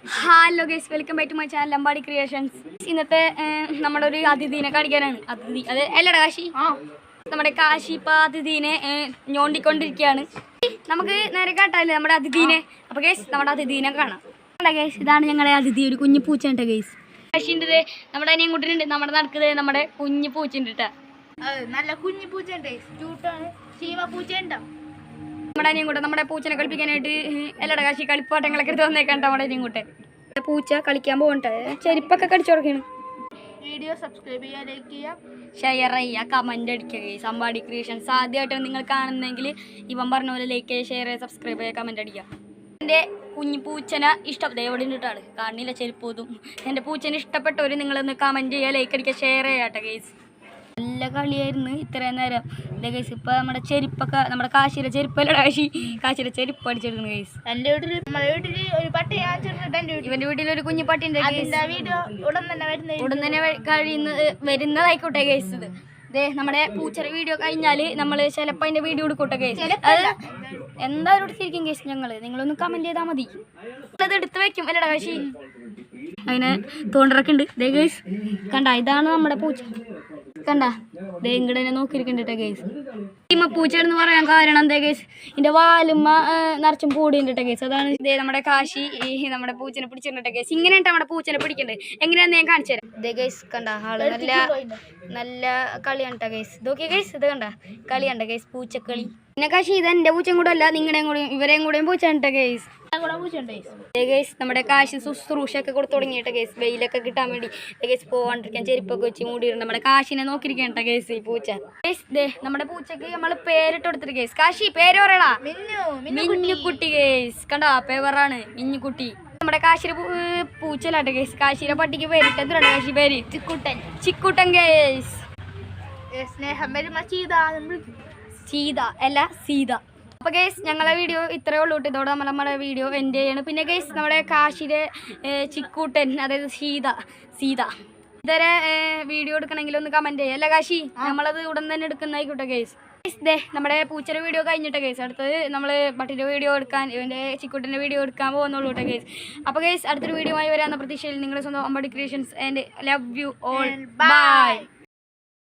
Hello guys, welcome back to my channel Lambadi creations. ഇന്നത്തെ നമ്മുടെ ഒരു അതിഥീനെ കാണിക്കാനാണ്. അതിഥി അത് അല്ലടാ കാശി, നമ്മുടെ കാശി ഇപ്പം അതിഥീനെ ഞോണ്ടിക്കൊണ്ടിരിക്കുകയാണ്. നമുക്ക് നേരെ കാട്ടാല്ലേ നമ്മുടെ അതിഥീനെ. അപ്പോൾ ഗൈസ് നമ്മുടെ അതിഥീനെ കാണാം. ഗൈസ് ഇതാണ് ഞങ്ങളുടെ അതിഥി, ഒരു കുഞ്ഞു പൂച്ചയുണ്ട് ഗൈസ്. കാശിൻ്റെ നമ്മുടെ അനിയൻ കുട്ടിയുണ്ട്, നമ്മുടെ നടക്കുന്നത് നമ്മുടെ കുഞ്ഞു പൂച്ചുണ്ട് കേട്ടോ. നല്ല കുഞ്ഞു പൂച്ചയുണ്ട്, ശീവ പൂച്ചയുണ്ടോ നമ്മുടെ അനിയൻ കൂട്ടൻ നമ്മുടെ പൂച്ചനെ കളിപ്പിക്കാനായിട്ട് എല്ലാടെ കാശി കളിപ്പാട്ടങ്ങളൊക്കെ എടുത്ത് വന്നേക്കാണ്ട് നമ്മുടെ അനിയൻ കൂട്ടൻ. പൂച്ച കളിക്കാൻ പോകട്ടെ, ചെരുപ്പൊക്കെ കടിച്ചു കൊടുക്കണം. വീഡിയോ സബ്സ്ക്രൈബ് ചെയ്യുക, ലൈക്ക് ചെയ്യുക, ഷെയർ ചെയ്യുക, കമൻറ്റ് അടിക്കുക. ലംബാടി ക്രിയേഷൻസ് ആദ്യമായിട്ടാണ് നിങ്ങൾ കാണുന്നതെങ്കിൽ ഇവൻ പറഞ്ഞ പോലെ ലൈക്ക് ചെയ്യുക, ഷെയർ ചെയ്യുക, സബ്സ്ക്രൈബ് ചെയ്യുക, കമൻറ്റ് അടിക്കുക. എൻ്റെ കുഞ്ഞു പൂച്ചനെ എവിടെ ഇട്ടാണ് കാണില്ല ചെരുപ്പോതും. എൻ്റെ പൂച്ചനെ ഇഷ്ടപ്പെട്ടവർ നിങ്ങളൊന്ന് കമൻറ്റ് ചെയ്യുക, ലൈക്ക് അടിക്കുക, ഷെയർ ചെയ്യാട്ടെ ഗൈസ്. നല്ല കളിയായിരുന്നു ഇത്രയും നേരം. അല്ലേ ഗൈസ്, ഇപ്പം നമ്മുടെ ചെരുപ്പൊക്കെ നമ്മുടെ കാശിയുടെ ചെരുപ്പല്ല കാശിയുടെ ചെരുപ്പ് അടിച്ചെടുക്കുന്നു ഗൈസ്. എൻ്റെ വീട്ടിൽ നമ്മുടെ വീട്ടിൽ ഒരു പട്ടി ഇവൻ്റെ വീട്ടിലൊരു കുഞ്ഞു പട്ടി ഉണ്ട്. വീഡിയോ ഉടൻ തന്നെ വരുന്നതായിക്കോട്ടെ ഗൈസ്. ഇത് ദേ നമ്മുടെ പൂച്ചയുടെ വീഡിയോ കഴിഞ്ഞാൽ നമ്മൾ ചിലപ്പോൾ അതിൻ്റെ വീഡിയോ എടുക്കട്ടെ ഗൈസ്. എന്തായാലും എടുത്തിരിക്കും ഗൈസ്. നിങ്ങളൊന്ന് കമൻറ്റ് ചെയ്താൽ മതി, അത് എടുത്ത് വെക്കും അല്ലടാ കാശി. അതിനെ തോണ്ടിറക്കെ ഉണ്ട് ദേ ഗൈസ്. കണ്ട, ഇതാണ് നമ്മുടെ പൂച്ച. കണ്ട ദേ ഇങ്ങടെ നോക്കിയിരിക്കണ്ടേ ഗൈസ്. പൂച്ചയെന്ന് പറയാൻ കാരണം എന്താ ഗൈസ്, ഇതിൻ്റെ വാലുമ്മ നിറച്ചും പൂടിയുണ്ട് ഗൈസ്. അതാണ് ഇതേ നമ്മുടെ കാശി നമ്മുടെ പൂച്ചനെ പിടിച്ചിട്ടുണ്ട് ഗൈസ്. ഇങ്ങനെയായിട്ട് നമ്മുടെ പൂച്ചനെ പിടിക്കണ്ടേ, എങ്ങനെയാന്ന് ഞാൻ കാണിച്ചു തരാം. ഇതേ ഗൈസ് കണ്ട, ആള് നല്ല കളിയാണ് കേട്ടോ ഗൈസ്. ഇതൊക്കെ ഗൈസ്, ഇത് കണ്ട കളിയുണ്ട ഗൈസ്, പൂച്ചക്കളി. പിന്നെ കാശി ഇത് എൻ്റെ പൂച്ചയും കൂടെ അല്ല, നിങ്ങളുടെയും കൂടെയും ഇവരെയും കൂടെയും പൂച്ചയുണ്ട് ഗൈസ്. ഗൈസ് നമ്മുടെ കാശി ശുശ്രൂഷയൊക്കെ കൊടുത്തു തുടങ്ങിയിട്ട് ഗൈസ്, വെയിലൊക്കെ കിട്ടാൻ വേണ്ടി ഗൈസ് പോവാണ്ടിരിക്കാൻ ചെരുപ്പൊക്കെ വെച്ച് മൂടിയിട്ടുണ്ട്. നമ്മുടെ കാശിനെ നോക്കിയിരിക്കണ്ട ഗൈസ് ഈ പൂച്ച. ഗൈസ് ദേ നമ്മുടെ പൂച്ചക്ക് നമ്മൾ പേരിട്ട് കൊടുത്തിട്ട് ഗൈസ്. കാശി പേര് പറയടാ, മിന്നുകുട്ടി ഗൈസ്. കണ്ടോ പേവറാണ് മിന്നുകുട്ടി. നമ്മുടെ കാശിയുടെ പൂച്ചലാട്ടെ ഗൈസ്. കാശിയുടെ പട്ടിക്ക് പേരിട്ട് എന്തിനാണ് കാശി പേര്? ചിക്കുട്ടൻ ഗൈസ്. സീത അല്ല സീത. അപ്പോൾ ഗൈസ് ഞങ്ങളെ വീഡിയോ ഇത്രയേ ഉള്ളൂ. ഇതോടെ നമ്മുടെ വീഡിയോ എൻഡ് ചെയ്യണം. പിന്നെ ഗൈസ് നമ്മുടെ കാശിയുടെ ചിക്കൂട്ടൻ, അതായത് സീത ഇതുവരെ വീഡിയോ എടുക്കണമെങ്കിൽ ഒന്ന് കമൻറ്റ് ചെയ്യുക അല്ല കാശി, നമ്മളത് ഉടൻ തന്നെ എടുക്കുന്നതായിക്കോട്ടെ ഗൈസ്. ദേ നമ്മുടെ പൂച്ചയുടെ വീഡിയോ കഴിഞ്ഞിട്ട് ഗൈസ്, അടുത്തത് നമ്മൾ പട്ടിൻ്റെ വീഡിയോ എടുക്കാൻ, ഇവൻ്റെ ചിക്കൂട്ടൻ്റെ വീഡിയോ എടുക്കാൻ പോകുന്നുള്ളൂ കേട്ടോ ഗൈസ്. അപ്പോൾ ഗൈസ് അടുത്തൊരു വീഡിയോ ആയി വരാമെന്ന പ്രതീക്ഷയിൽ നിങ്ങളുടെ സ്വന്തം Lambadi creations and love you all. By.